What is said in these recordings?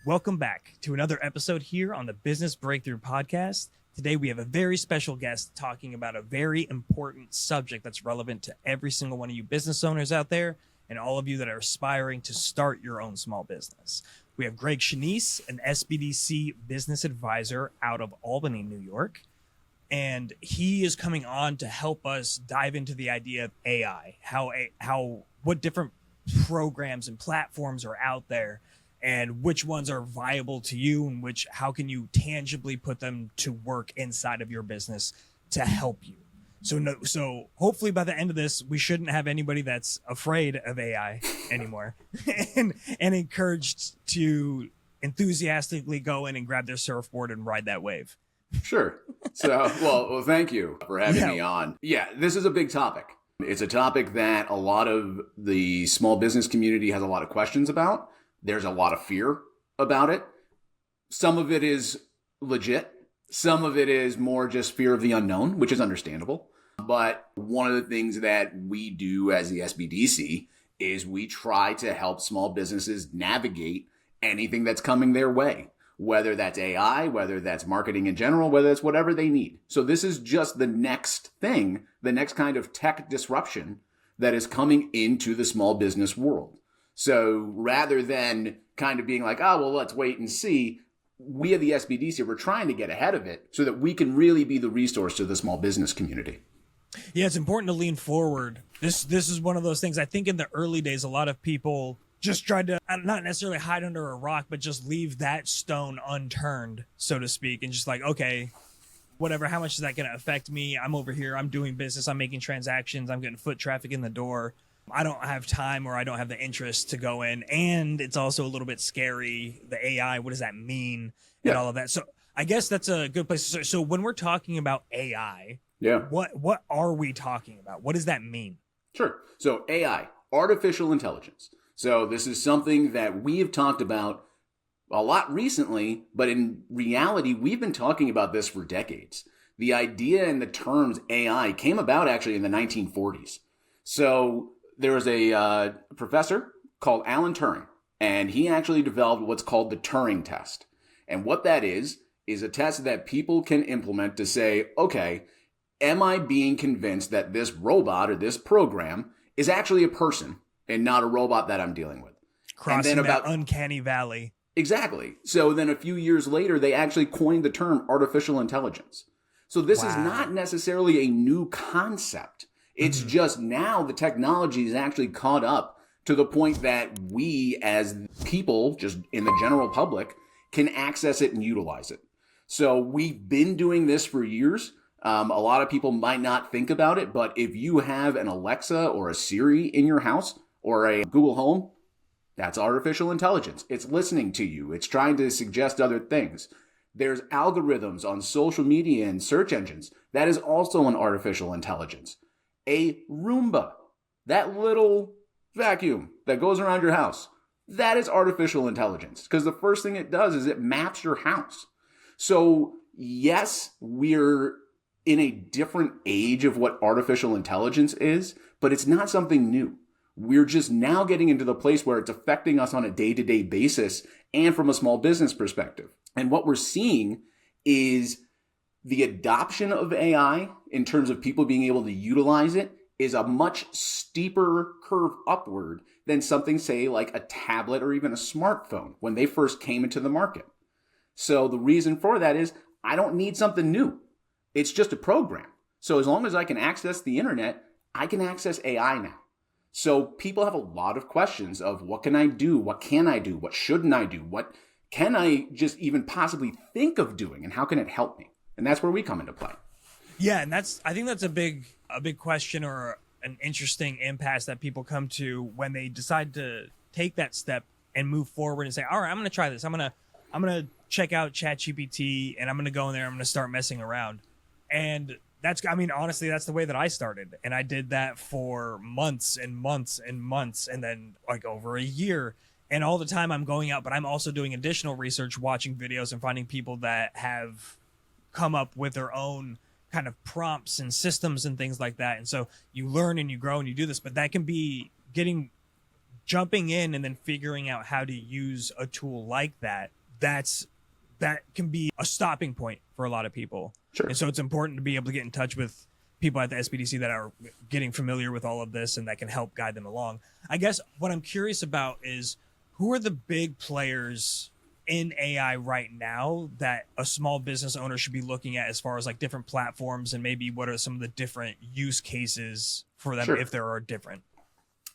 Welcome back to another episode here on the Business Breakthrough Podcast. Today we have a very special guest talking about a very important subject that's relevant to every single one of you business owners out there and all of you that are aspiring to start your own small business. We have Greg Chanese, an SBDC business advisor out of Albany, New York. And he is coming on to help us dive into the idea of AI, what different programs and platforms are out there and which ones are viable to you and how can you tangibly put them to work inside of your business to help you. So hopefully by the end of this, we shouldn't have anybody that's afraid of AI anymore and encouraged to enthusiastically go in and grab their surfboard and ride that wave. Sure. So, well, thank you for having me on. Yeah, this is a big topic. It's a topic that a lot of the small business community has a lot of questions about. There's a lot of fear about it. Some of it is legit. Some of it is more just fear of the unknown, which is understandable. But one of the things that we do as the SBDC is we try to help small businesses navigate anything that's coming their way, whether that's AI, whether that's marketing in general, whether it's whatever they need. So this is just the next thing, the next kind of tech disruption that is coming into the small business world. So rather than kind of being like, oh, well, let's wait and see, we at the SBDC, we're trying to get ahead of it so that we can really be the resource to the small business community. Yeah, it's important to lean forward. This is one of those things. I think in the early days, a lot of people just tried to not necessarily hide under a rock, but just leave that stone unturned, so to speak, and just like, okay, whatever, how much is that going to affect me? I'm over here, I'm doing business, I'm making transactions, I'm getting foot traffic in the door. I don't have time or I don't have the interest to go in. And it's also a little bit scary. The AI, what does that mean? And all of that. So I guess that's a good place to start. So when we're talking about AI, what are we talking about? What does that mean? Sure. So AI, artificial intelligence. So this is something that we have talked about a lot recently, but in reality, we've been talking about this for decades. The idea and the terms AI came about actually in the 1940s. So there was a professor called Alan Turing, and he actually developed what's called the Turing test. And what that is a test that people can implement to say, okay, am I being convinced that this robot or this program is actually a person and not a robot that I'm dealing with? Crossing that uncanny valley. Exactly. So then a few years later, they actually coined the term artificial intelligence. So this is not necessarily a new concept. It's just now the technology is actually caught up to the point that we as people, just in the general public, can access it and utilize it. So we've been doing this for years. A lot of people might not think about it, but if you have an Alexa or a Siri in your house or a Google Home, that's artificial intelligence. It's listening to you. It's trying to suggest other things. There's algorithms on social media and search engines. That is also an artificial intelligence. A Roomba, that little vacuum that goes around your house, that is artificial intelligence because the first thing it does is it maps your house. So yes, we're in a different age of what artificial intelligence is, but it's not something new. We're just now getting into the place where it's affecting us on a day-to-day basis and from a small business perspective. And what we're seeing is the adoption of AI in terms of people being able to utilize it is a much steeper curve upward than something, say, like a tablet or even a smartphone when they first came into the market. So the reason for that is I don't need something new. It's just a program. So as long as I can access the internet, I can access AI now. So people have a lot of questions of what can I do? What can I do? What shouldn't I do? What can I just even possibly think of doing? And how can it help me? And that's where we come into play. Yeah, and I think that's a big question or an interesting impasse that people come to when they decide to take that step and move forward and say, all right, I'm going to try this. I'm going to check out ChatGPT and I'm going to go in there. I'm going to start messing around. And honestly, that's the way that I started. And I did that for months and months and months and then like over a year. And all the time I'm going out, but I'm also doing additional research, watching videos and finding people that have come up with their own kind of prompts and systems and things like that. And so you learn and you grow and you do this, but that can be getting jumping in and then figuring out how to use a tool like that, that can be a stopping point for a lot of people. Sure. And so it's important to be able to get in touch with people at the SBDC that are getting familiar with all of this and that can help guide them along. I guess what I'm curious about is, who are the big players in AI right now that a small business owner should be looking at as far as like different platforms, and maybe what are some of the different use cases for them, Sure. if there are different?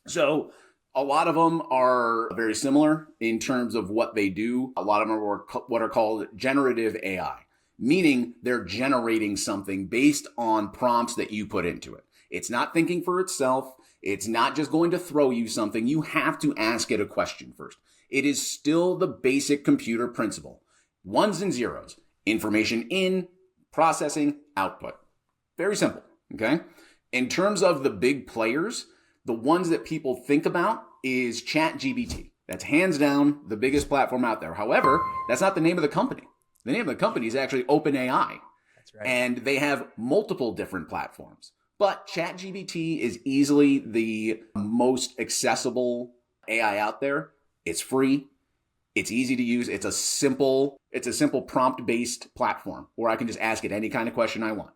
So a lot of them are very similar in terms of what they do. A lot of them are what are called generative AI, meaning they're generating something based on prompts that you put into it. It's not thinking for itself. It's not just going to throw you something. You have to ask it a question first. It is still the basic computer principle. Ones and zeros. Information in, processing, output. Very simple, okay? In terms of the big players, the ones that people think about is ChatGPT. That's hands down the biggest platform out there. However, that's not the name of the company. The name of the company is actually OpenAI. That's right. And they have multiple different platforms. But ChatGPT is easily the most accessible AI out there. It's free. It's easy to use. It's a simple prompt-based platform where I can just ask it any kind of question I want.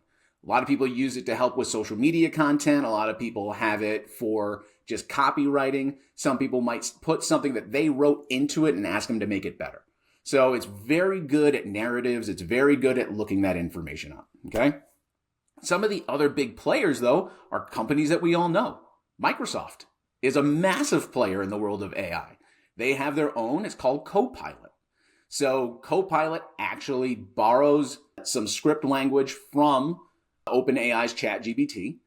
A lot of people use it to help with social media content. A lot of people have it for just copywriting. Some people might put something that they wrote into it and ask them to make it better. So it's very good at narratives. It's very good at looking that information up, okay? Some of the other big players, though, are companies that we all know. Microsoft is a massive player in the world of AI. They have their own. It's called Copilot. So Copilot actually borrows some script language from OpenAI's ChatGPT.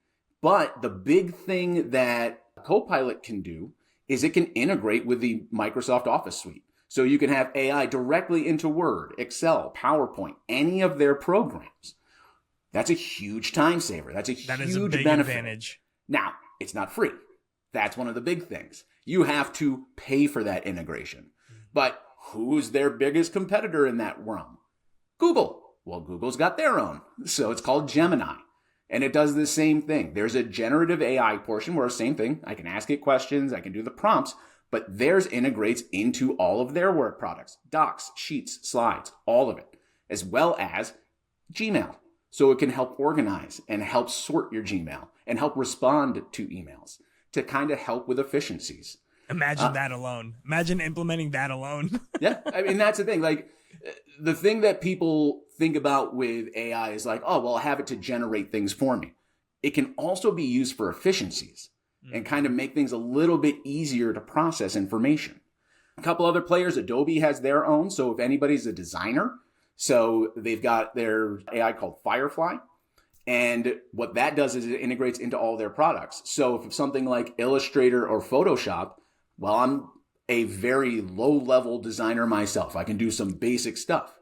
But the big thing that Copilot can do is it can integrate with the Microsoft Office suite. So you can have AI directly into Word, Excel, PowerPoint, any of their programs. That's a huge time saver. That is a big benefit. Advantage. Now, it's not free. That's one of the big things. You have to pay for that integration. But who's their biggest competitor in that realm? Google. Well, Google's got their own. So it's called Gemini. And it does the same thing. There's a generative AI portion where same thing. I can ask it questions. I can do the prompts. But theirs integrates into all of their work products. Docs, sheets, slides, all of it. As well as Gmail. So it can help organize and help sort your Gmail and help respond to emails to kind of help with efficiencies. Imagine that alone. Imagine implementing that alone. Yeah. I mean, that's the thing. Like, the thing that people think about with AI is like, oh, well, I'll have it to generate things for me. It can also be used for efficiencies and kind of make things a little bit easier to process information. A couple other players, Adobe has their own. So if anybody's a designer, so they've got their AI called Firefly. And what that does is it integrates into all their products. So if it's something like Illustrator or Photoshop, well, I'm a very low-level designer myself. I can do some basic stuff.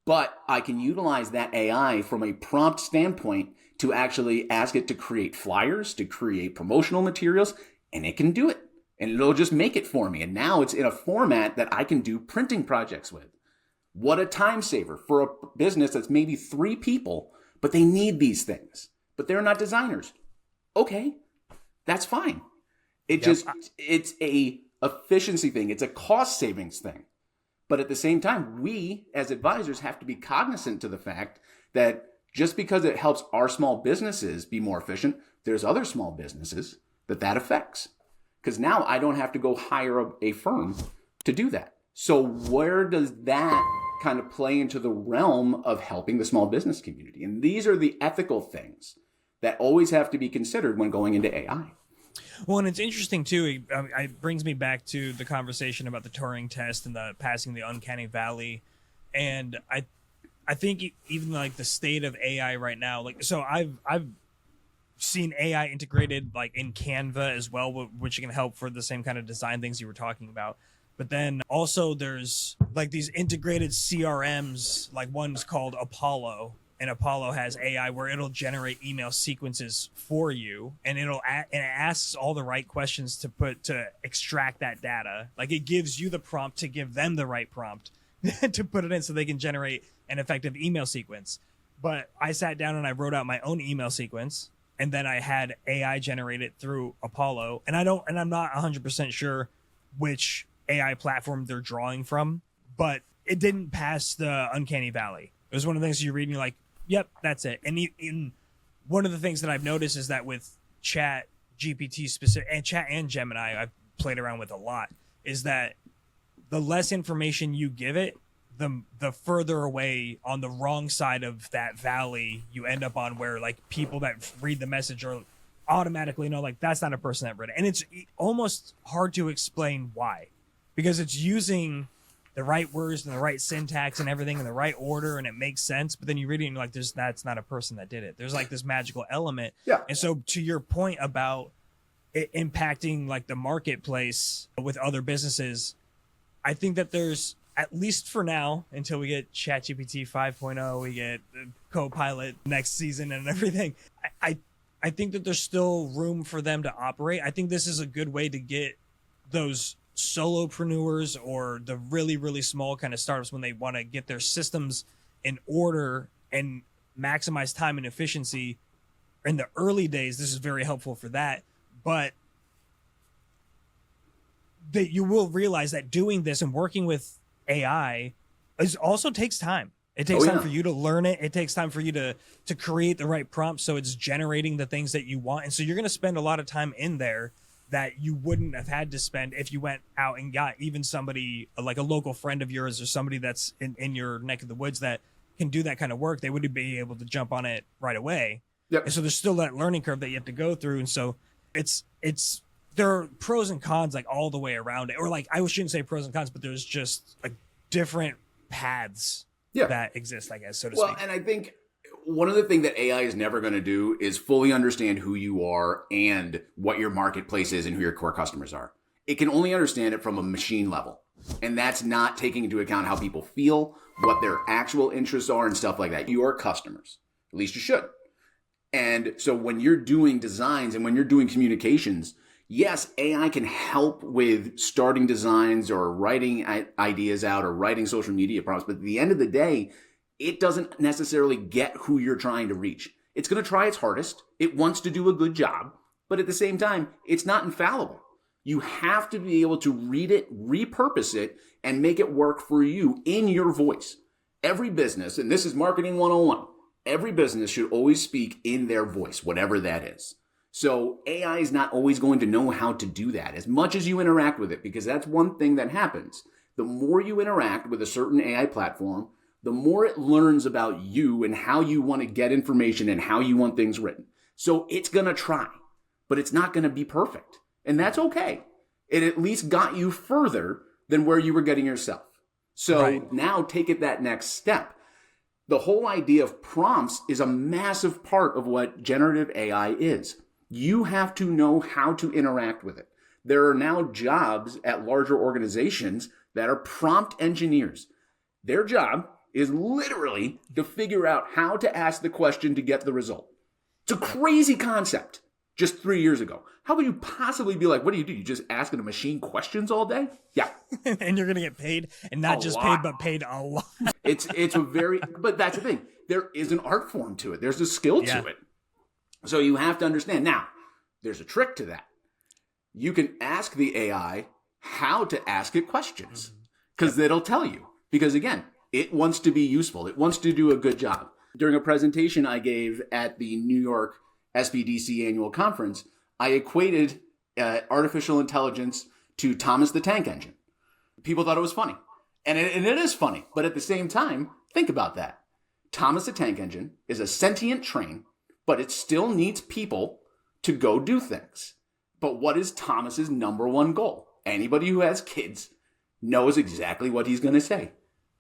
But I can utilize that AI from a prompt standpoint to actually ask it to create flyers, to create promotional materials, and it can do it. And it'll just make it for me. And now it's in a format that I can do printing projects with. What a time saver for a business that's maybe 3 people, but they need these things, but they're not designers. Okay, that's fine. It's a efficiency thing. It's a cost savings thing. But at the same time, we as advisors have to be cognizant to the fact that just because it helps our small businesses be more efficient, there's other small businesses that affects. Because now I don't have to go hire a firm to do that. So where does that kind of play into the realm of helping the small business community? And these are the ethical things that always have to be considered when going into AI. Well, and it's interesting too. It brings me back to the conversation about the Turing test and the passing the uncanny valley. And I think even like the state of AI right now, like, so I've seen AI integrated like in Canva as well, which can help for the same kind of design things you were talking about. But then also there's like these integrated CRMs, like one's called Apollo, and Apollo has AI where it'll generate email sequences for you, and it asks all the right questions to extract that data. Like it gives you the prompt to give them the right prompt to put it in so they can generate an effective email sequence. But I sat down and I wrote out my own email sequence, and then I had AI generate it through Apollo, and I'm not 100% sure which AI platform they're drawing from, but it didn't pass the uncanny valley. It was one of the things you read and you're like, yep, that's it. And in one of the things that I've noticed is that with Chat GPT specific and Chat and Gemini, I've played around with a lot, is that the less information you give it, the further away on the wrong side of that valley you end up on, where like people that read the message are automatically know like that's not a person that read it. And it's almost hard to explain why, because it's using the right words and the right syntax and everything in the right order, and it makes sense. But then you read it and you're like, that's not a person that did it. There's like this magical element. Yeah. And so to your point about it impacting like the marketplace with other businesses, I think that there's, at least for now, until we get ChatGPT 5.0, we get Copilot next season and everything, I think that there's still room for them to operate. I think this is a good way to get those solopreneurs or the really, really small kind of startups, when they want to get their systems in order and maximize time and efficiency. In the early days, this is very helpful for that. But that you will realize that doing this and working with AI also takes time. It takes time for you to learn it. It takes time for you to create the right prompts, so it's generating the things that you want. And so you're going to spend a lot of time in there that you wouldn't have had to spend if you went out and got even somebody like a local friend of yours or somebody that's in your neck of the woods that can do that kind of work. They wouldn't be able to jump on it right away. Yep. And so there's still that learning curve that you have to go through. And so there are pros and cons like all the way around it. Or like, I shouldn't say pros and cons, but there's just like different paths that exist, I guess, so to speak. Well, and I think one of the things that AI is never going to do is fully understand who you are and what your marketplace is and who your core customers are. It can only understand it from a machine level. And that's not taking into account how people feel, what their actual interests are and stuff like that. Your customers, at least you should. And so when you're doing designs and when you're doing communications, yes, AI can help with starting designs or writing ideas out or writing social media prompts. But at the end of the day, it doesn't necessarily get who you're trying to reach. It's going to try its hardest. It wants to do a good job. But at the same time, it's not infallible. You have to be able to read it, repurpose it, and make it work for you in your voice. Every business, and this is marketing 101, every business should always speak in their voice, whatever that is. So AI is not always going to know how to do that as much as you interact with it, because that's one thing that happens. The more you interact with a certain AI platform, the more it learns about you and how you want to get information and how you want things written. So it's going to try, but it's not going to be perfect. And that's okay. It at least got you further than where you were getting yourself. So Now take it that next step. The whole idea of prompts is a massive part of what generative AI is. You have to know how to interact with it. There are now jobs at larger organizations that are prompt engineers. Their job is literally to figure out how to ask the question to get the result. It's a crazy concept just 3 years ago. How could you possibly be like, what do? You just asking a machine questions all day? Yeah. And you're going to get paid, and not just paid, but paid a lot. It's a very, but that's the thing. There is an art form to it. There's a skill to it. So you have to understand. Now, there's a trick to that. You can ask the AI how to ask it questions, because it'll tell you. Because again, it wants to be useful. It wants to do a good job. During a presentation I gave at the New York SBDC annual conference, I equated artificial intelligence to Thomas the Tank Engine. People thought it was funny. And it is funny. But at the same time, think about that. Thomas the Tank Engine is a sentient train, but it still needs people to go do things. But what is Thomas's number one goal? Anybody who has kids knows exactly what he's going to say.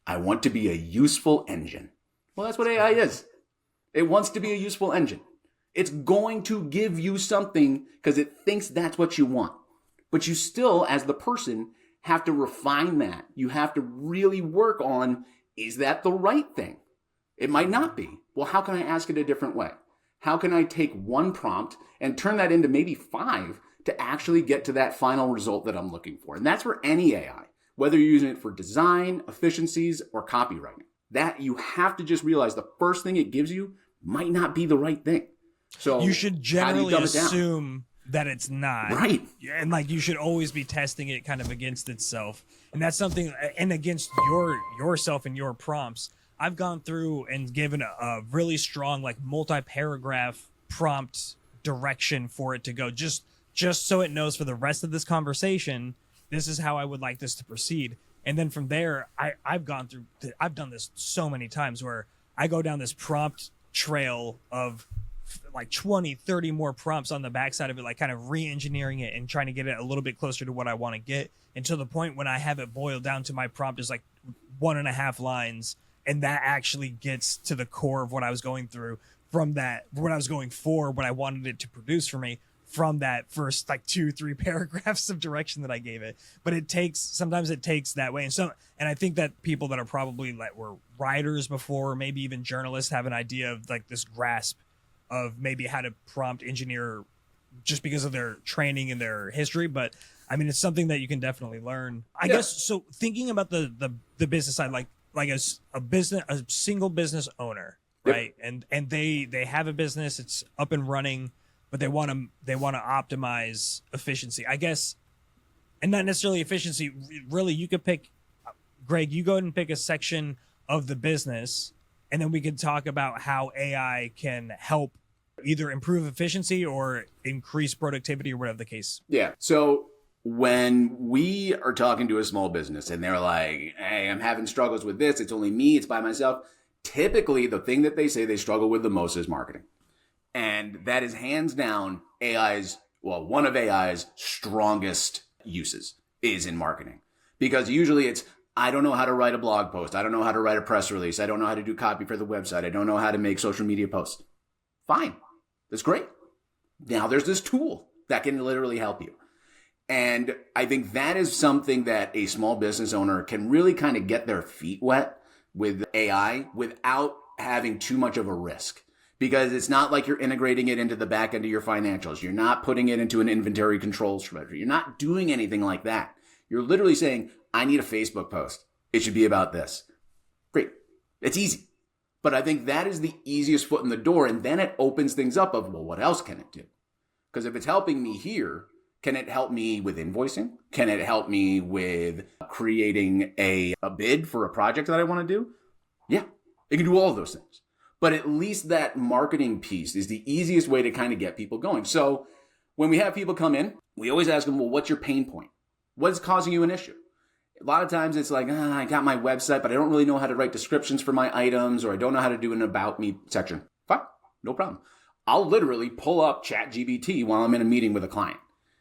I want to be a useful engine. Well, that's what AI is. It wants to be a useful engine. It's going to give you something because it thinks that's what you want. But you still, as the person, have to refine that. You have to really work on, is that the right thing? It might not be. Well, how can I ask it a different way? How can I take one prompt and turn that into maybe 5 to actually get to that final result that I'm looking for? And that's for any AI, whether you're using it for design, efficiencies, or copywriting. That you have to just realize the first thing it gives you might not be the right thing. So you should generally assume that it's not. Right. And like you should always be testing it kind of against itself. And that's something, and against yourself and your prompts. I've gone through and given a really strong, like multi-paragraph prompt direction for it to go, just so it knows for the rest of this conversation, this is how I would like this to proceed. And then from there, I've done this so many times where I go down this prompt trail of like 20, 30 more prompts on the backside of it, like kind of re-engineering it and trying to get it a little bit closer to what I want to get, until the point when I have it boiled down to my prompt is like 1.5 lines. And that actually gets to the core of what I was going through from that, what I was going for, what I wanted it to produce for me from that first like 2-3 paragraphs of direction that I gave it. But sometimes it takes that way. And I think that people that are probably like were writers before, maybe even journalists, have an idea of like this grasp of maybe how to prompt engineer just because of their training and their history. But I mean, it's something that you can definitely learn. I guess, so thinking about the business side, like a single business owner, right? And they have a business, it's up and running, but they want to optimize efficiency, I guess, and not necessarily efficiency. Really, you could pick, Greg, you go ahead and pick a section of the business, and then we could talk about how AI can help either improve efficiency or increase productivity or whatever the case. Yeah. So when we are talking to a small business and they're like, hey, I'm having struggles with this, it's only me, it's by myself, typically the thing that they say they struggle with the most is marketing. And that is hands down one of AI's strongest uses is in marketing. Because usually it's, I don't know how to write a blog post. I don't know how to write a press release. I don't know how to do copy for the website. I don't know how to make social media posts. Fine. That's great. Now there's this tool that can literally help you. And I think that is something that a small business owner can really kind of get their feet wet with AI without having too much of a risk. Because it's not like you're integrating it into the back end of your financials. You're not putting it into an inventory control strategy. You're not doing anything like that. You're literally saying, I need a Facebook post. It should be about this. Great. It's easy. But I think that is the easiest foot in the door. And then it opens things up of, well, what else can it do? Because if it's helping me here, can it help me with invoicing? Can it help me with creating a bid for a project that I want to do? Yeah, it can do all of those things. But at least that marketing piece is the easiest way to kind of get people going. So when we have people come in, we always ask them, well, what's your pain point? What's causing you an issue? A lot of times it's like, I got my website, but I don't really know how to write descriptions for my items, or I don't know how to do an about me section. Fine, no problem. I'll literally pull up ChatGPT while I'm in a meeting with a client.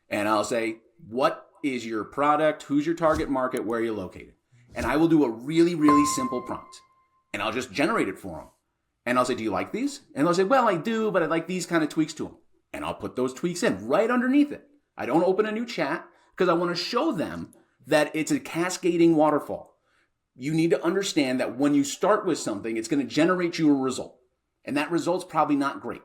And I'll say, what is your product? Who's your target market? Where are you located? And I will do a really, really simple prompt. And I'll just generate it for them. And I'll say, do you like these? And they'll say, well, I do, but I like these kind of tweaks to them. And I'll put those tweaks in right underneath it. I don't open a new chat because I want to show them that it's a cascading waterfall. You need to understand that when you start with something, it's going to generate you a result. And that result's probably not great.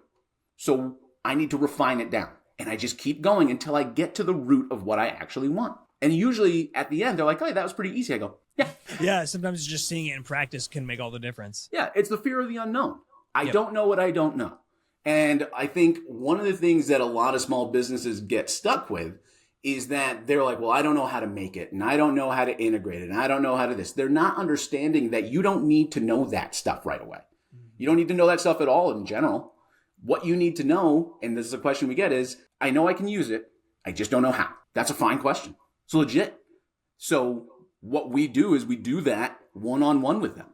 So I need to refine it down. And I just keep going until I get to the root of what I actually want. And usually at the end, they're like, oh, that was pretty easy. I go, yeah. Yeah, sometimes just seeing it in practice can make all the difference. Yeah, it's the fear of the unknown. I don't know what I don't know. And I think one of the things that a lot of small businesses get stuck with is that they're like, well, I don't know how to make it, and I don't know how to integrate it, and I don't know how to this. They're not understanding that you don't need to know that stuff right away. You don't need to know that stuff at all in general. What you need to know, and this is a question we get, is, I know I can use it, I just don't know how. That's a fine question. It's legit. So what we do is we do that one-on-one with them.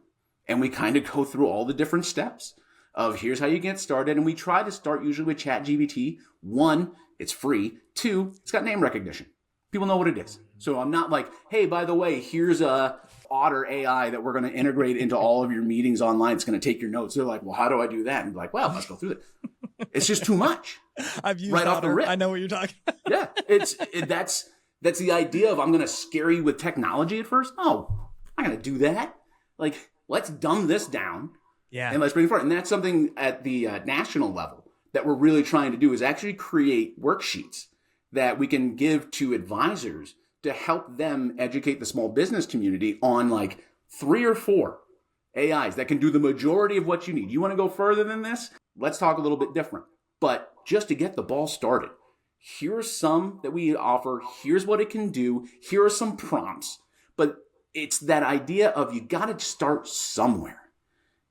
And we kind of go through all the different steps of here's how you get started. And we try to start usually with ChatGPT. 1, it's free. 2, it's got name recognition. People know what it is. So I'm not like, hey, by the way, here's a Otter AI that we're going to integrate into all of your meetings online. It's going to take your notes. They're like, well, how do I do that? And be like, well, let's go through it. It's just too much. I've used right Otter. Off the rip. I know what you're talking about. Yeah, that's the idea of I'm going to scare you with technology at first. No, I'm not going to do that. Like, let's dumb this down. Yeah. And let's bring it forward. And that's something at the national level that we're really trying to do is actually create worksheets that we can give to advisors to help them educate the small business community on like 3 or 4 AIs that can do the majority of what you need. You want to go further than this? Let's talk a little bit different. But just to get the ball started, here are some that we offer. Here's what it can do. Here are some prompts. But it's that idea of you got to start somewhere.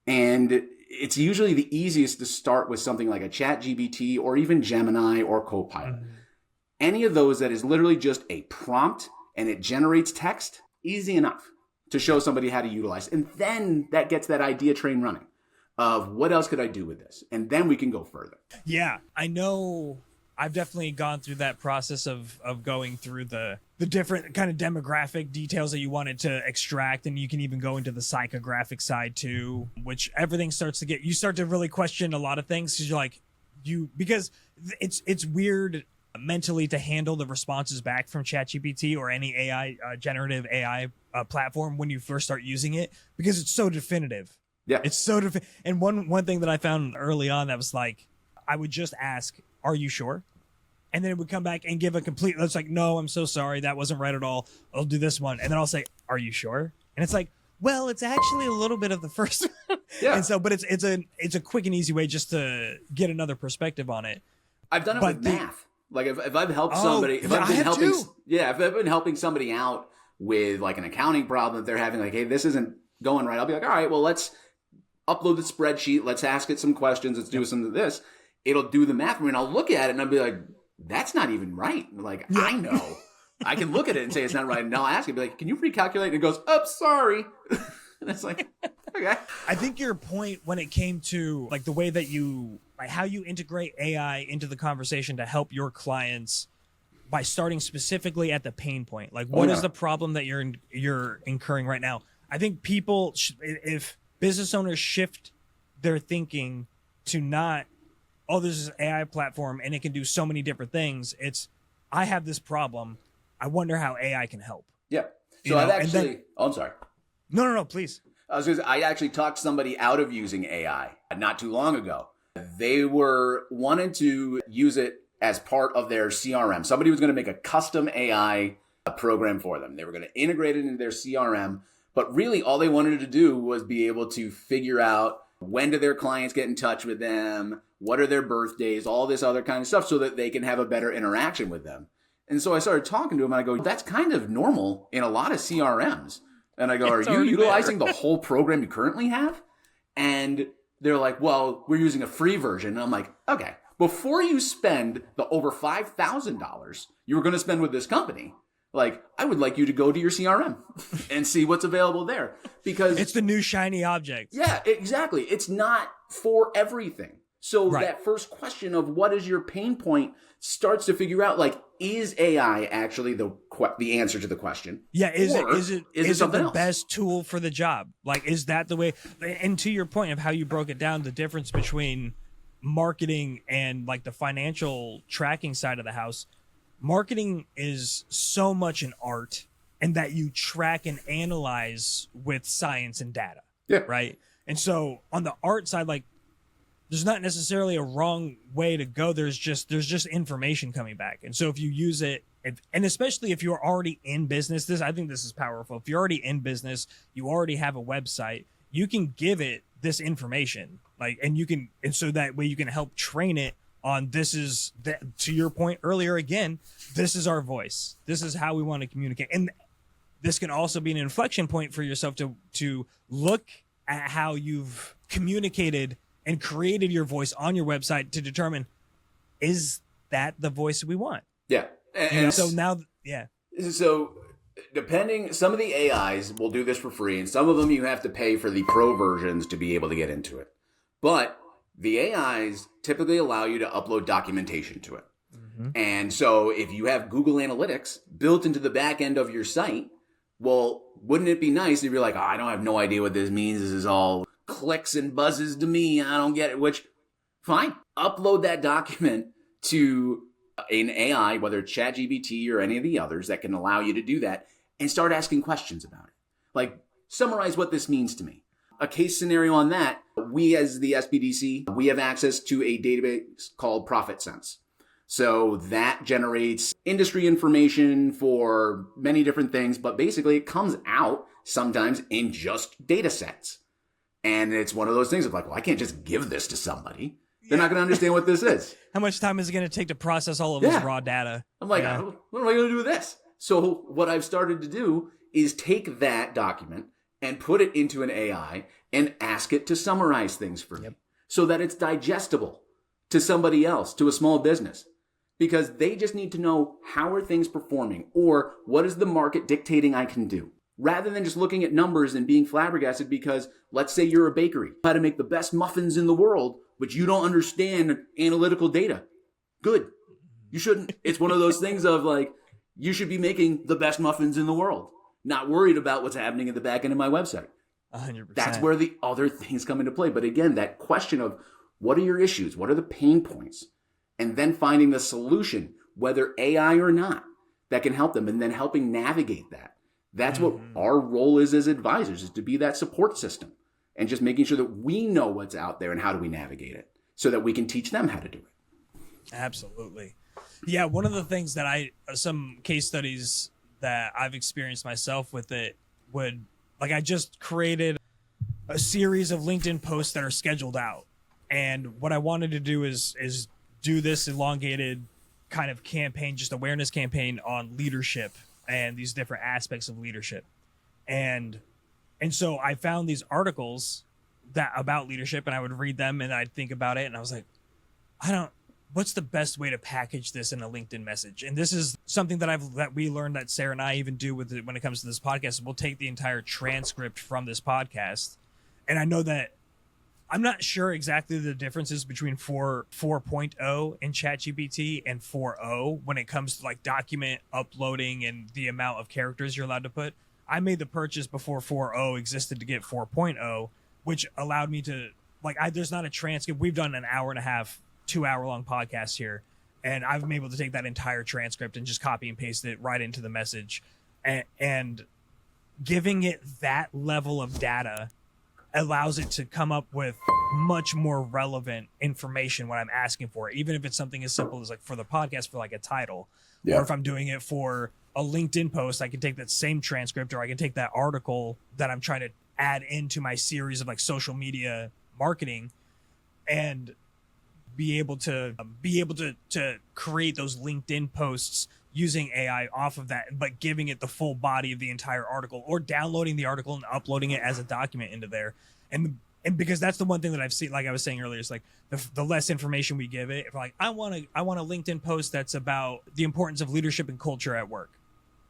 And it's usually the easiest to start with something like a ChatGPT or even Gemini or Copilot. Mm-hmm. Any of those that is literally just a prompt and it generates text, easy enough to show somebody how to utilize. And then that gets that idea train running of what else could I do with this? And then we can go further. Yeah, I know I've definitely gone through that process of going through the different kind of demographic details that you wanted to extract. And you can even go into the psychographic side too, which everything starts to get, you start to really question a lot of things because you're like, because it's weird mentally to handle the responses back from ChatGPT or any AI, generative AI platform when you first start using it, because it's so definitive. Yeah. It's so and one thing that I found early on that was like, I would just ask, are you sure? And then it would come back and give a complete, it's like, no, I'm so sorry. That wasn't right at all. I'll do this one. And then I'll say, are you sure? And it's like, well, it's actually a little bit of the first one. Yeah. And so, but it's a quick and easy way just to get another perspective on it. I've done it with math. Like if I've helped somebody, if I've been helping somebody out with like an accounting problem that they're having, like, hey, this isn't going right. I'll be like, all right, well, let's upload the spreadsheet. Let's ask it some questions. Let's do some of this. It'll do the math for me, and I'll look at it and I'll be like, that's not even right. Like, yeah. I know. I can look at it and say it's not right, and I'll ask it, be like, can you recalculate? And it goes, oh, sorry. And it's like, okay. I think your point when it came to like the way that how you integrate AI into the conversation to help your clients by starting specifically at the pain point. Like, what is the problem that you're incurring right now? I think people, if business owners shift their thinking to not, oh, there's this AI platform and it can do so many different things. It's, I have this problem. I wonder how AI can help. Yeah. So I've actually, I'm sorry. No, please. I actually talked somebody out of using AI not too long ago. They were wanting to use it as part of their CRM. Somebody was going to make a custom AI program for them. They were going to integrate it into their CRM, but really all they wanted to do was be able to figure out when do their clients get in touch with them, what are their birthdays, all this other kind of stuff so that they can have a better interaction with them. And so I started talking to him and I go, that's kind of normal in a lot of CRMs. And I go, are you utilizing the whole program you currently have? And they're like, well, we're using a free version. And I'm like, okay, before you spend the over $5,000 you were going to spend with this company, like, I would like you to go to your CRM and see what's available there, because it's the new shiny object. Yeah, exactly. It's not for everything. So that first question of what is your pain point starts to figure out, like, is AI actually the answer to the question? Yeah, is it the else? Best tool for the job? Like, is that the way? And to your point of how you broke it down, the difference between marketing and like the financial tracking side of the house, marketing is so much an art, and that you track and analyze with science and data. Yeah. Right. And so on the art side, like, there's not necessarily a wrong way to go. There's just information coming back. And so if you use it, and especially if you're already in business, I think this is powerful. If you're already in business, you already have a website, you can give it this information, like, and so that way you can help train it on to your point earlier, again, this is our voice. This is how we want to communicate. And this can also be an inflection point for yourself to look at how you've communicated and created your voice on your website to determine, is that the voice we want? Yeah. And so now, yeah. So depending, some of the AIs will do this for free, and some of them you have to pay for the pro versions to be able to get into it. But the AIs typically allow you to upload documentation to it. Mm-hmm. And so if you have Google Analytics built into the back end of your site, well, wouldn't it be nice if you're like, I don't have no idea what this means. This is all clicks and buzzes to me. I don't get it, which, fine. Upload that document to an AI, whether it's ChatGPT or any of the others that can allow you to do that, and start asking questions about it. Like, summarize what this means to me. A case scenario on that, we as the SBDC, we have access to a database called ProfitSense. So that generates industry information for many different things, but basically it comes out sometimes in just data sets. And it's one of those things of like, well, I can't just give this to somebody. They're not going to understand what this is. How much time is it going to take to process all of this raw data? I'm like, what am I going to do with this? So what I've started to do is take that document and put it into an AI and ask it to summarize things for me so that it's digestible to somebody else, to a small business. Because they just need to know how are things performing or what is the market dictating I can do. Rather than just looking at numbers and being flabbergasted because let's say you're a bakery, how to make the best muffins in the world, but you don't understand analytical data. Good. You shouldn't. It's one of those things of like, you should be making the best muffins in the world, not worried about what's happening at the back end of my website. 100%. That's where the other things come into play. But again, that question of what are your issues? What are the pain points? And then finding the solution, whether AI or not, that can help them and then helping navigate that. That's what our role is as advisors, is to be that support system and just making sure that we know what's out there and how do we navigate it so that we can teach them how to do it. Absolutely. Yeah, one of the things that some case studies that I've experienced myself with it I just created a series of LinkedIn posts that are scheduled out. And what I wanted to do is do this elongated kind of campaign, just awareness campaign on leadership and these different aspects of leadership. And so I found these articles about leadership and I would read them and I'd think about it. And I was like, what's the best way to package this in a LinkedIn message? And this is something that we learned that Sarah and I even do with it when it comes to this podcast. We'll take the entire transcript from this podcast. And I know that I'm not sure exactly the differences between 4.0 in ChatGPT and 4.0 when it comes to like document uploading and the amount of characters you're allowed to put. I made the purchase before 4.0 existed to get 4.0, which allowed me to there's not a transcript. We've done an hour and a half, 2-hour-long podcast here, and I've been able to take that entire transcript and just copy and paste it right into the message, and giving it that level of data allows it to come up with much more relevant information when I'm asking for it, even if it's something as simple as like for the podcast for like a title, or if I'm doing it for a LinkedIn post, I can take that same transcript, or I can take that article that I'm trying to add into my series of like social media marketing and be able to create those LinkedIn posts using AI off of that, but giving it the full body of the entire article, or downloading the article and uploading it as a document into there. And because that's the one thing that I've seen, like I was saying earlier, it's like the less information we give it, if like I want a LinkedIn post that's about the importance of leadership and culture at work.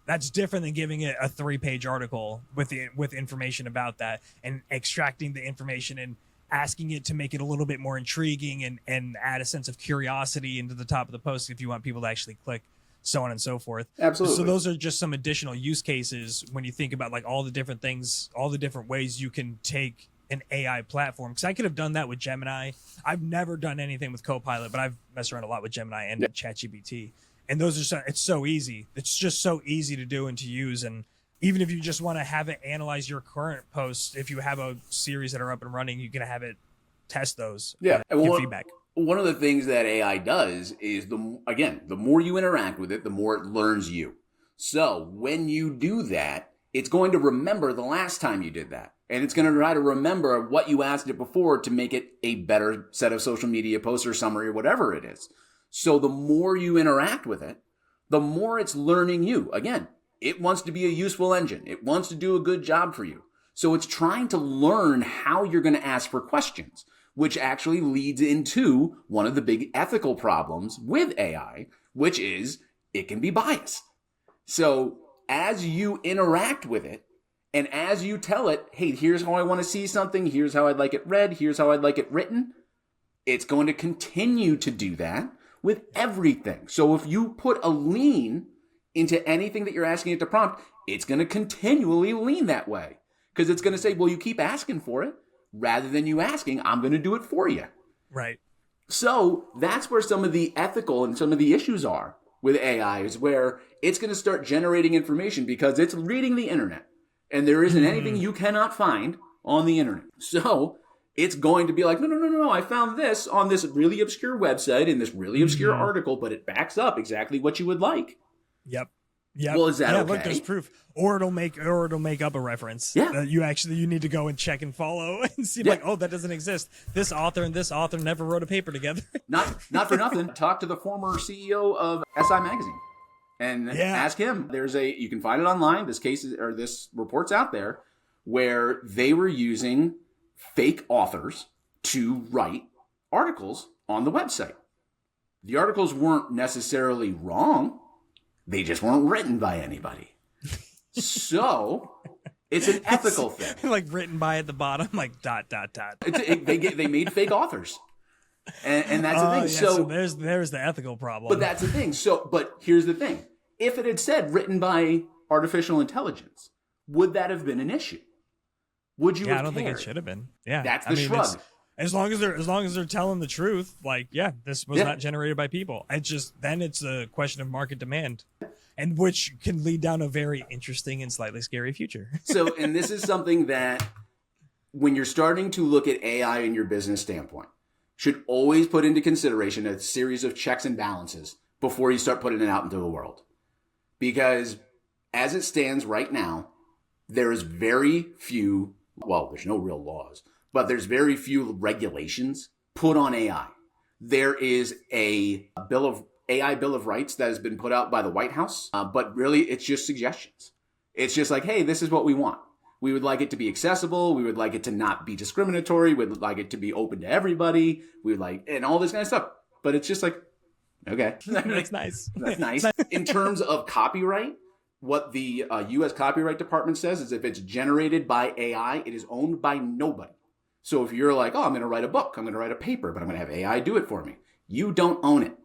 That's different than giving it a 3-page article with information about that and extracting the information and asking it to make it a little bit more intriguing and add a sense of curiosity into the top of the post if you want people to actually click, so on and so forth. Absolutely. So those are just some additional use cases when you think about like all the different things, all the different ways you can take an AI platform. Because I could have done that with Gemini. I've never done anything with Copilot, but I've messed around a lot with Gemini and ChatGPT. And those are it's so easy. It's just so easy to do and to use. And even if you just want to have it analyze your current posts, if you have a series that are up and running, you can have it test those. Yeah. And give feedback. One of the things that AI does is, the more you interact with it, the more it learns you. So when you do that, it's going to remember the last time you did that. And it's going to try to remember what you asked it before to make it a better set of social media posts or summary or whatever it is. So the more you interact with it, the more it's learning you. Again, it wants to be a useful engine. It wants to do a good job for you. So it's trying to learn how you're going to ask for questions, which actually leads into one of the big ethical problems with AI, which is it can be biased. So as you interact with it, and as you tell it, hey, here's how I want to see something, here's how I'd like it read, here's how I'd like it written, it's going to continue to do that with everything. So if you put a lean into anything that you're asking it to prompt, it's going to continually lean that way. Because it's going to say, well, you keep asking for it. Rather than you asking, I'm going to do it for you. Right. So that's where some of the ethical and some of the issues are with AI, is where it's going to start generating information because it's reading the internet. And there isn't anything you cannot find on the internet. So it's going to be like, no, I found this on this really obscure website in this really obscure article, but it backs up exactly what you would like. Yep. Yeah. Well, is that okay? Look, there's proof. Or it'll make up a reference. Yeah. That you need to go and check and follow and see like, oh, that doesn't exist. This author and this author never wrote a paper together. Not for nothing. Talk to the former CEO of SI Magazine and ask him. You can find it online. This report's out there where they were using fake authors to write articles on the website. The articles weren't necessarily wrong. They just weren't written by anybody. So it's an ethical thing. Like written by at the bottom, like ... They made fake authors. And that's the thing. So there's the ethical problem. But that's the thing. But here's the thing. If it had said written by artificial intelligence, would that have been an issue? Would you have I don't cared? think it should have been. Yeah. That's the shrug. As long as they're telling the truth, like, this was not generated by people. Then it's a question of market demand, and which can lead down a very interesting and slightly scary future. And this is something that when you're starting to look at AI in your business standpoint, should always put into consideration a series of checks and balances before you start putting it out into the world. Because as it stands right now, there is very few, there's no real laws, but there's very few regulations put on AI. There is a AI Bill of Rights that has been put out by the White House, but really it's just suggestions. It's just like, hey, this is what we want. We would like it to be accessible. We would like it to not be discriminatory. We would like it to be open to everybody. And all this kind of stuff. But it's just like, okay. That's nice. That's nice. In terms of copyright, what the U.S. Copyright Department says is if it's generated by AI, it is owned by nobody. So if you're like, I'm going to write a book, I'm going to write a paper, but I'm going to have AI do it for me. You don't own it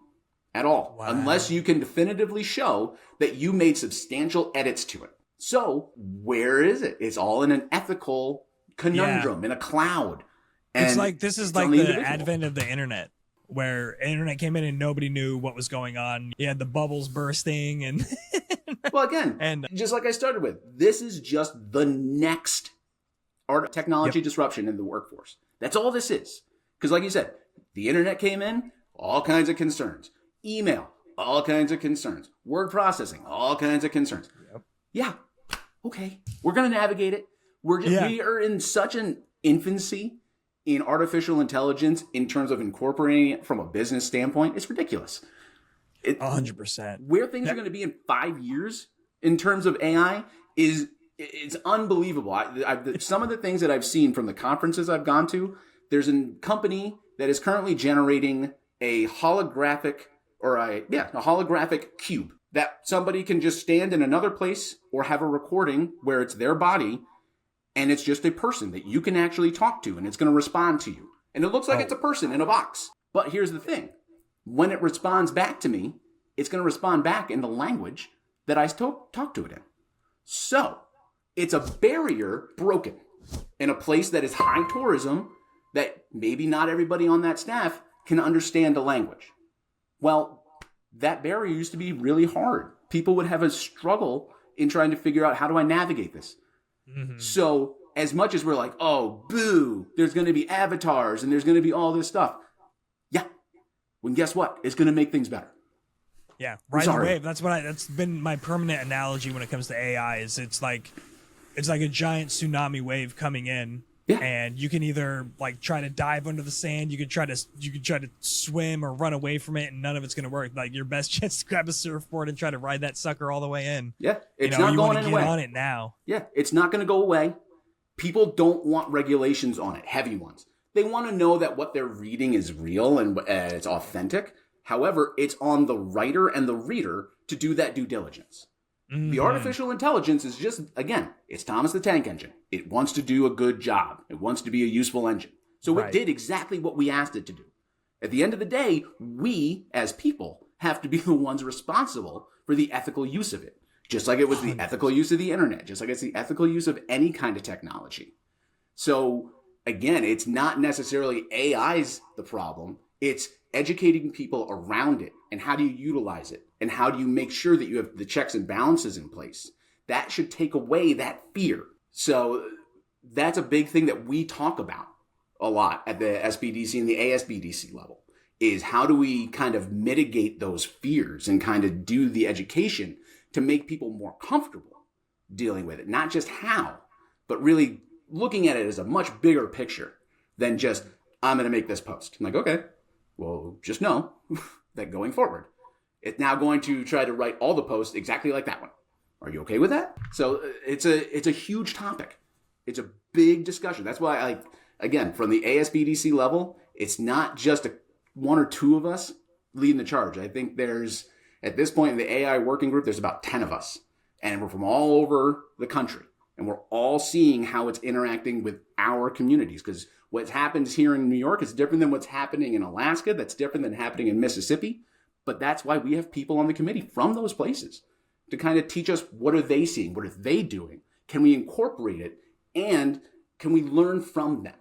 at all, unless you can definitively show that you made substantial edits to it. So where is it? It's all in an ethical conundrum, in a cloud. And this is like the advent of the internet, where internet came in and nobody knew what was going on. You had the bubbles bursting and well, again, and just like I started with, this is just the next technology disruption in the workforce. That's all this is. Because like you said, the internet came in, all kinds of concerns. Email, all kinds of concerns. Word processing, all kinds of concerns. Yeah. Okay. We're going to navigate it. We are in such an infancy in artificial intelligence in terms of incorporating it from a business standpoint. It's ridiculous. 100%. Where things are going to be in 5 years in terms of AI it's unbelievable. Some of the things that I've seen from the conferences I've gone to, there's a company that is currently generating a holographic cube that somebody can just stand in another place or have a recording where it's their body and it's just a person that you can actually talk to and it's going to respond to you. And it looks like it's a person in a box. But here's the thing. When it responds back to me, it's going to respond back in the language that I talk to it in. So it's a barrier broken in a place that is high tourism that maybe not everybody on that staff can understand the language. Well, that barrier used to be really hard. People would have a struggle in trying to figure out, how do I navigate this? Mm-hmm. So as much as we're like, oh, boo, there's going to be avatars and there's going to be all this stuff. Yeah. Well, guess what? It's going to make things better. Yeah. Ride the wave. That's been my permanent analogy when it comes to AI is it's like a giant tsunami wave coming in. Yeah. And you can either like try to dive under the sand, you could try to swim or run away from it, and none of it's gonna work. Like your best chance to grab a surfboard and try to ride that sucker all the way in. Yeah, it's not going anywhere. Get on it now. Yeah, it's not gonna go away. People don't want regulations on it, heavy ones. They want to know that what they're reading is real and it's authentic. However, it's on the writer and the reader to do that due diligence. Mm-hmm. The artificial intelligence is just, again, it's Thomas the Tank Engine. It wants to do a good job. It wants to be a useful engine. So It did exactly what we asked it to do. At the end of the day, we, as people, have to be the ones responsible for the ethical use of it. Just like it was the ethical use of the internet. Just like it's the ethical use of any kind of technology. So, again, it's not necessarily AI's the problem. It's educating people around it. And how do you utilize it? And how do you make sure that you have the checks and balances in place? That should take away that fear. So that's a big thing that we talk about a lot at the SBDC and the ASBDC level, is how do we kind of mitigate those fears and kind of do the education to make people more comfortable dealing with it. Not just how, but really looking at it as a much bigger picture than just, I'm going to make this post. I'm like, okay, well, just know that going forward, it's now going to try to write all the posts exactly like that one. Are you okay with that? So it's a huge topic. It's a big discussion. That's why again, from the ASBDC level, it's not just one or two of us leading the charge. I think there's, at this point in the AI working group, there's about 10 of us. And we're from all over the country. And we're all seeing how it's interacting with our communities. Because what happens here in New York is different than what's happening in Alaska. That's different than happening in Mississippi. But that's why we have people on the committee from those places to kind of teach us, what are they seeing? What are they doing? Can we incorporate it? And can we learn from them?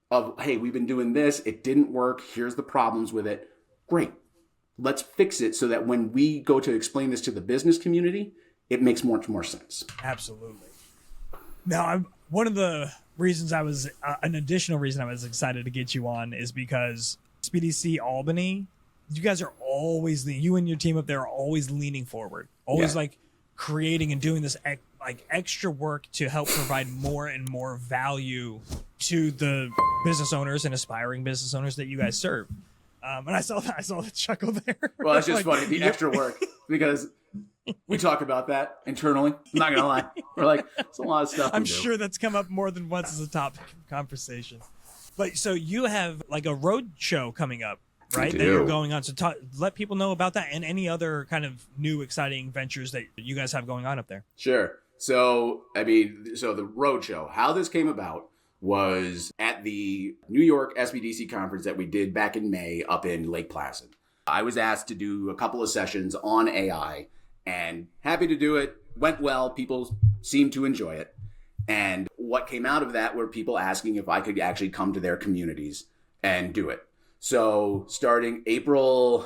Of, hey, we've been doing this. It didn't work. Here's the problems with it. Great. Let's fix it so that when we go to explain this to the business community, it makes much more sense. Absolutely. Now, one of the reasons an additional reason I was excited to get you on is because SBDC Albany, you guys are always, you and your team up there are always leaning forward, always like creating and doing this like extra work to help provide more and more value to the business owners and aspiring business owners that you guys serve. And I saw the chuckle there. Well, it's just funny, the extra work, because we talk about that internally. I'm not going to lie. We're like, it's a lot of stuff. I'm sure that's come up more than once as a topic of conversation. But so you have like a road show coming up, right? That you're going on. So let people know about that and any other kind of new exciting ventures that you guys have going on up there. Sure. So, the road show, how this came about was at the New York SBDC conference that we did back in May up in Lake Placid. I was asked to do a couple of sessions on AI and happy to do it. Went well. People seemed to enjoy it. And what came out of that were people asking if I could actually come to their communities and do it. So starting September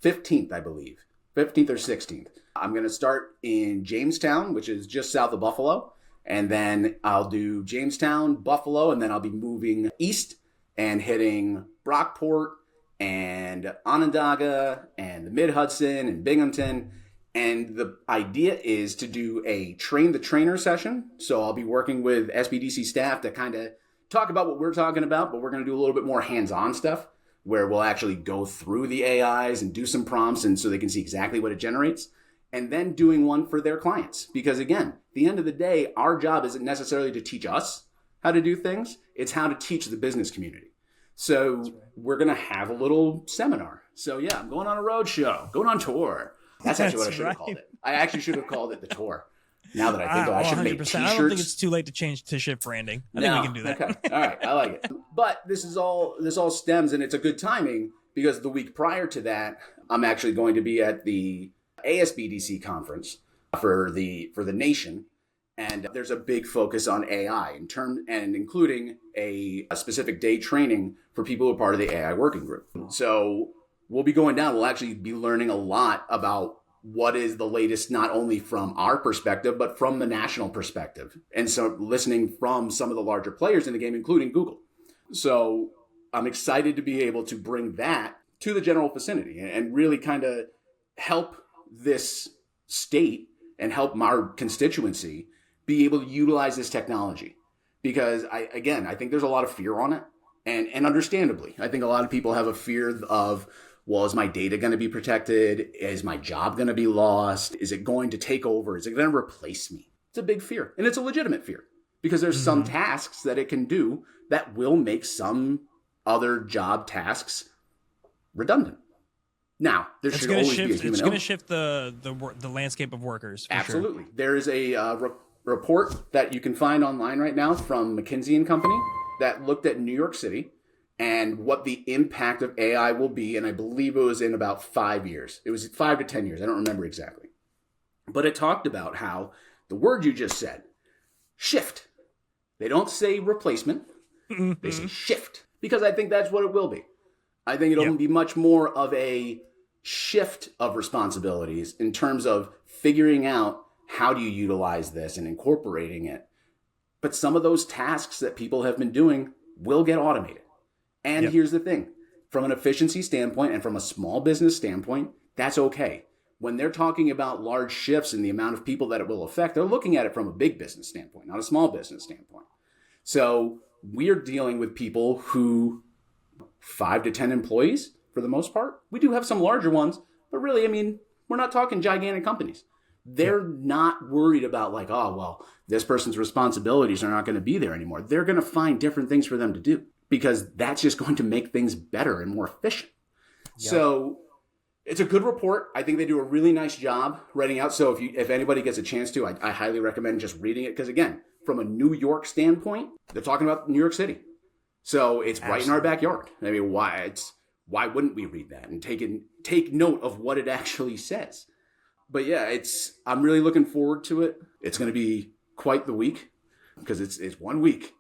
15th, I believe, 15th or 16th, I'm going to start in Jamestown, which is just south of Buffalo. And then I'll do Jamestown, Buffalo, and then I'll be moving east and hitting Brockport and Onondaga and the Mid-Hudson and Binghamton. And the idea is to do a train the trainer session. So I'll be working with SBDC staff to kind of talk about what we're talking about, but we're going to do a little bit more hands-on stuff where we'll actually go through the AIs and do some prompts and so they can see exactly what it generates. And then doing one for their clients. Because again, at the end of the day, our job isn't necessarily to teach us how to do things. It's how to teach the business community. So we're going to have a little seminar. So yeah, I'm going on a road show, going on tour. That's actually what I should have called it. I actually should have called it the tour. Now that I think I should make t-shirts. I don't think it's too late to change to shift branding. I think we can do that. Okay. All right. I like it. But this all stems, and it's a good timing because the week prior to that, I'm actually going to be at the ASBDC conference for the nation, and there's a big focus on AI and including a specific day training for people who are part of the AI working group. So we'll be going down. We'll actually be learning a lot about what is the latest, not only from our perspective, but from the national perspective. And so listening from some of the larger players in the game, including Google. So I'm excited to be able to bring that to the general vicinity and really kind of help this state and help our constituency be able to utilize this technology. Because I think there's a lot of fear on it. And understandably, I think a lot of people have a fear of, well, is my data going to be protected? Is my job going to be lost? Is it going to take over? Is it going to replace me? It's a big fear. And it's a legitimate fear because there's some tasks that it can do that will make some other job tasks redundant. Now, there should always be a human element. It's going to shift the landscape of workers. Absolutely. Sure. There is a report that you can find online right now from McKinsey & Company that looked at New York City and what the impact of AI will be. And I believe it was in about 5 years. It was 5 to 10 years. I don't remember exactly. But it talked about how the word you just said, shift. They don't say replacement. They say shift. Because I think that's what it will be. I think it'll be much more of a shift of responsibilities in terms of figuring out how do you utilize this and incorporating it. But some of those tasks that people have been doing will get automated. And here's the thing. From an efficiency standpoint and from a small business standpoint, that's okay. when they're talking about large shifts in the amount of people that it will affect, they're looking at it from a big business standpoint, not a small business standpoint. So we're dealing with people who 5 to 10 employees for the most part. We do have some larger ones, but really, I mean, we're not talking gigantic companies. They're not worried about like, oh, well, this person's responsibilities are not going to be there anymore. They're going to find different things for them to do because that's just going to make things better and more efficient. Yep. So it's a good report. I think they do a really nice job writing out. So if anybody gets a chance to, I highly recommend just reading it. Because again, from a New York standpoint, they're talking about New York City. So it's right in our backyard. I mean, why wouldn't we read that and take note of what it actually says? But yeah, I'm really looking forward to it. It's going to be quite the week because it's 1 week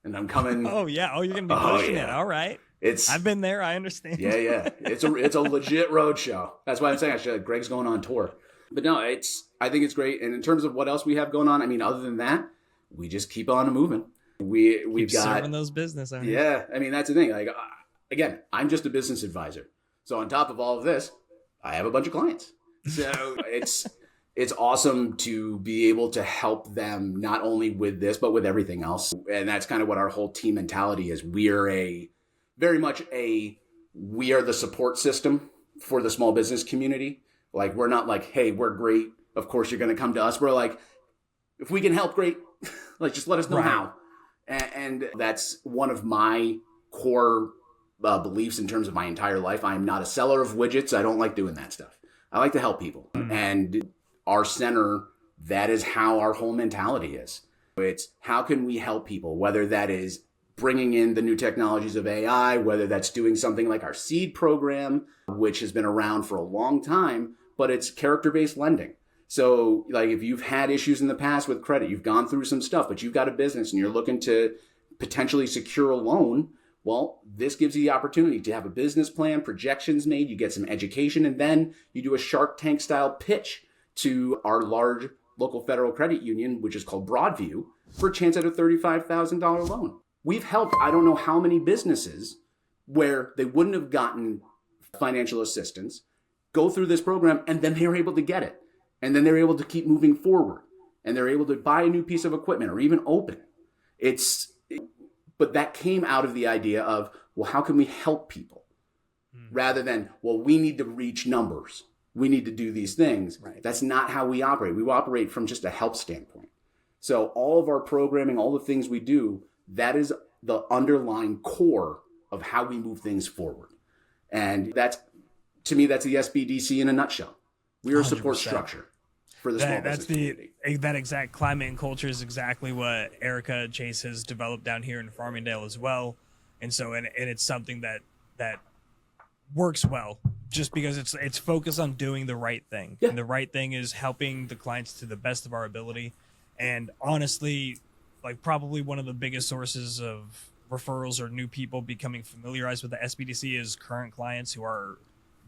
and I'm coming. Oh yeah. Oh, you're going to be pushing it. All right. I've been there. I understand. Yeah. It's a legit road show. That's why I'm saying Greg's going on tour. But no, I think it's great. And in terms of what else we have going on, I mean, other than that, we just keep on moving. We've got serving those business owners. Yeah. I mean, that's the thing. Like, again, I'm just a business advisor. So on top of all of this, I have a bunch of clients. So it's awesome to be able to help them not only with this, but with everything else. And that's kind of what our whole team mentality is. We are the support system for the small business community. Like, we're not like, hey, we're great. Of course, you're going to come to us. We're like, if we can help, great. Like, just let us know how. And that's one of my core beliefs in terms of my entire life. I'm not a seller of widgets. I don't like doing that stuff. I like to help people. And our center, that is how our whole mentality is. It's how can we help people, whether that is bringing in the new technologies of AI, whether that's doing something like our seed program, which has been around for a long time, but it's character-based lending. So like if you've had issues in the past with credit, you've gone through some stuff, but you've got a business and you're looking to potentially secure a loan, well, this gives you the opportunity to have a business plan, projections made, you get some education, and then you do a Shark Tank style pitch to our large local federal credit union, which is called Broadview, for a chance at a $35,000 loan. We've helped I don't know how many businesses where they wouldn't have gotten financial assistance go through this program, and then they were able to get it. And then they're able to keep moving forward, and they're able to buy a new piece of equipment or even open it. But that came out of the idea of, well, how can we help people? Rather than, well, we need to reach numbers. We need to do these things. Right. That's not how we operate. We operate from just a help standpoint. So all of our programming, all the things we do, that is the underlying core of how we move things forward. And to me, that's the SBDC in a nutshell. We are a support 100%. Structure for the small business community. That exact climate and culture is exactly what Erica Chase has developed down here in Farmingdale as well. And so, and it's something that works well just because it's focused on doing the right thing. Yeah. And the right thing is helping the clients to the best of our ability. And honestly, like probably one of the biggest sources of referrals or new people becoming familiarized with the SBDC is current clients who are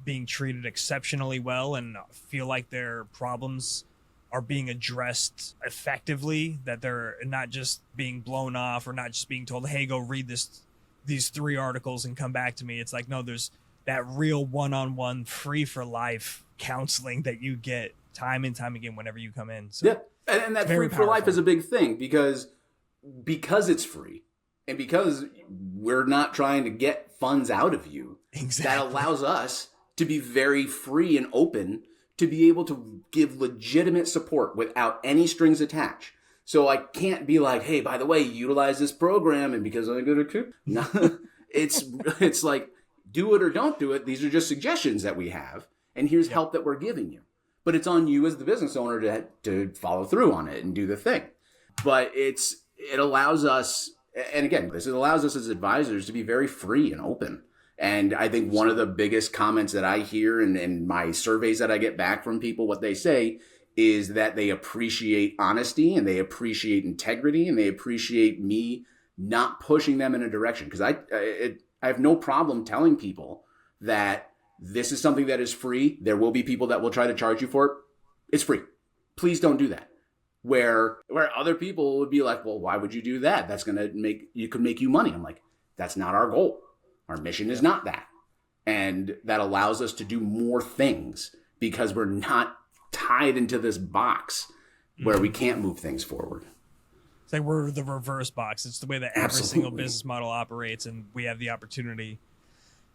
being treated exceptionally well and feel like their problems are being addressed effectively, that they're not just being blown off or not just being told, hey, go read these 3 articles and come back to me. It's like, no, there's that real one-on-one free for life counseling that you get time and time again whenever you come in. So yeah. And that free for life is a big thing because it's free and because we're not trying to get funds out of you. Exactly. That allows us to be very free and open to be able to give legitimate support without any strings attached. So I can't be like, hey, by the way, utilize this program and because I'm good at no, it's like, do it or don't do it. These are just suggestions that we have. And here's help that we're giving you. But it's on you as the business owner to follow through on it and do the thing. But it allows us, and again, it allows us as advisors to be very free and open. And I think one of the biggest comments that I hear in my surveys that I get back from people, what they say is that they appreciate honesty and they appreciate integrity and they appreciate me not pushing them in a direction. Because I have no problem telling people that this is something that is free. There will be people that will try to charge you for it. It's free. Please don't do that. Where other people would be like, well, why would you do that? That's going to make you money. I'm like, that's not our goal. Our mission is not that. And that allows us to do more things because we're not tied into this box where we can't move things forward. It's like we're the reverse box. It's the way that every single business model operates, and we have the opportunity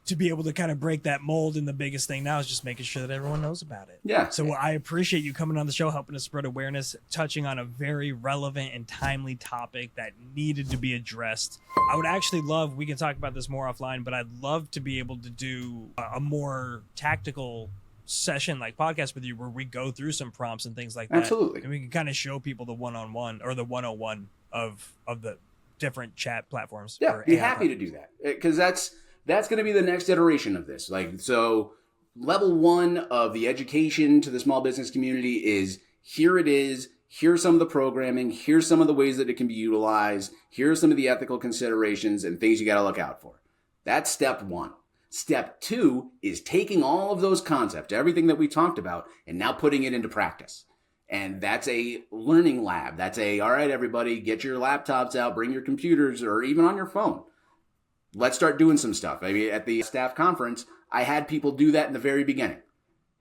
to be able to kind of break that mold. And the biggest thing now is just making sure that everyone knows about it. Yeah. So I appreciate you coming on the show, helping us spread awareness, touching on a very relevant and timely topic that needed to be addressed. I would actually love, we can talk about this more offline, but I'd love to be able to do a more tactical session like podcast with you where we go through some prompts and things like that. Absolutely. And we can kind of show people the one-on-one or the 101 of the different chat platforms. Yeah, be happy to do that, because that's going to be the next iteration of this. Like, so level 1 of the education to the small business community is, here it is. Here's some of the programming. Here's some of the ways that it can be utilized. Here's some of the ethical considerations and things you got to look out for. That's step 1. Step 2 is taking all of those concepts, everything that we talked about, and now putting it into practice. And that's a learning lab. That's all right, everybody, get your laptops out, bring your computers, or even on your phone. Let's start doing some stuff. I mean, at the staff conference, I had people do that in the very beginning.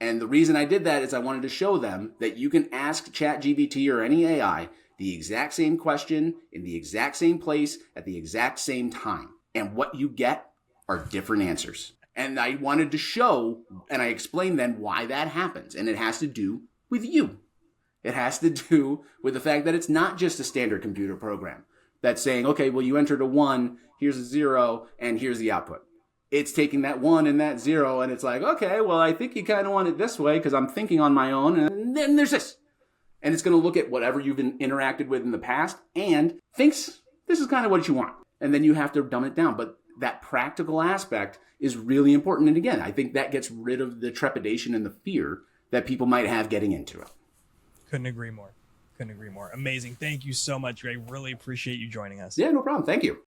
And the reason I did that is I wanted to show them that you can ask ChatGPT or any AI the exact same question in the exact same place at the exact same time. And what you get are different answers. And I wanted to show, and I explained then why that happens. And it has to do with you. It has to do with the fact that it's not just a standard computer program that's saying, okay, well, you entered a 1, here's a 0, and here's the output. It's taking that 1 and that 0, and it's like, okay, well, I think you kind of want it this way because I'm thinking on my own, and then there's this. And it's going to look at whatever you've interacted with in the past and thinks this is kind of what you want. And then you have to dumb it down. But that practical aspect is really important. And again, I think that gets rid of the trepidation and the fear that people might have getting into it. Couldn't agree more. Amazing. Thank you so much, Ray. Really appreciate you joining us. Yeah, no problem. Thank you.